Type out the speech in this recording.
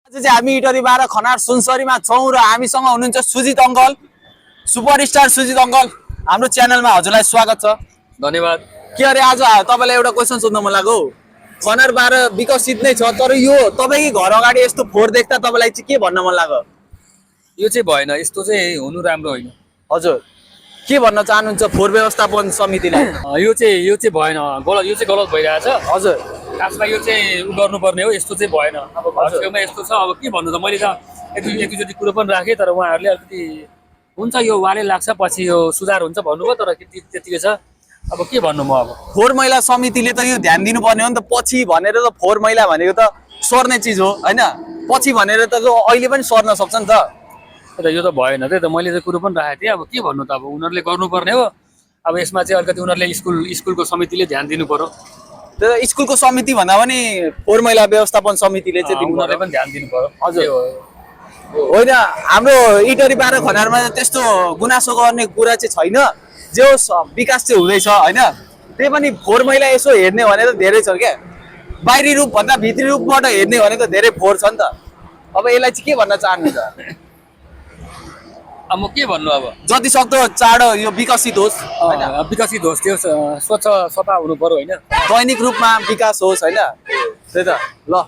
आज चाहिँ हामी इटरीबाट खनार सुनसरीमा छौँ र हामीसँग हुनुहुन्छ Sujit uncle, superstar Sujit uncle. हाम्रो च्यानलमा हजुरलाई स्वागत छ। धन्यवाद। के अरे आज तपाईँलाई एउटा क्वेसन सोध्न मन लाग्यो। खनारबाट विकसित नै छ, तर यो तपाईँकै घर अगाडि यस्तो फोहोर देख्दा तपाईँलाई चाहिँ के भन्न मन लाग्यो? यो चाहिँ भएन, यस्तो चाहिँ हुनु राम्रो होइन। हजुर, के भन्न चाहनुहुन्छ फोहोर व्यवस्थापन समितिलाई? यो चाहिँ भएन, गलत, यो चाहिँ गलत भइरहेछ। हजुर, खासमा यो चाहिँ गर्नुपर्ने हो, यस्तो चाहिँ भएन। अब घर छेउमा यस्तो छ, अब के भन्नु त, मैले त एक दुईचोटि कुरो पनि राखेँ, तर उहाँहरूले अलिकति हुन्छ यो वाले लाग्छ पछि यो सुधार हुन्छ भन्नुभयो, तर त्यतिकै छ। अब के भन्नु म, अब फोहोर मैला समितिले त यो ध्यान दिनुपर्ने हो नि त। पछि भनेर त फोहोर मैला भनेको त सर्ने चिज हो होइन, पछि भनेर त अहिले पनि सर्न सक्छ नि त। यो त भएन, त्यही त मैले चाहिँ कुरो पनि राखेको थिएँ। अब के भन्नु त, अब उनीहरूले गर्नुपर्ने हो। अब यसमा चाहिँ अलिकति उनीहरूले स्कुलको समितिले ध्यान दिनु पर्यो। त्यो स्कुलको समिति भन्दा पनि फोहोर मैला व्यवस्थापन समितिले चाहिँ उनीहरूले पनि ध्यान दिनु पर्यो। हजुर, होइन हाम्रो इटरी 12 खनारमा त्यस्तो गुनासो गर्ने कुरा चाहिँ छैन। जो विकास चाहिँ हुँदैछ होइन, त्यही पनि फोहोर मैला यसो हेर्ने भने त धेरै छ क्या। बाहिरी रूप भन्दा भित्री रूपबाट हेर्ने भने त धेरै फोहोर छ नि त। अब यसलाई चाहिँ के भन्न चाहनुहुन्छ? अब म के भन्नु, अब जति सक्दो चाँडो यो विकसित होस् होइन, विकसित होस्, त्यो स्वच्छ सफा हुनु पर्यो होइन, दैनिक रूपमा विकास होस् होइन। त्यही त ल।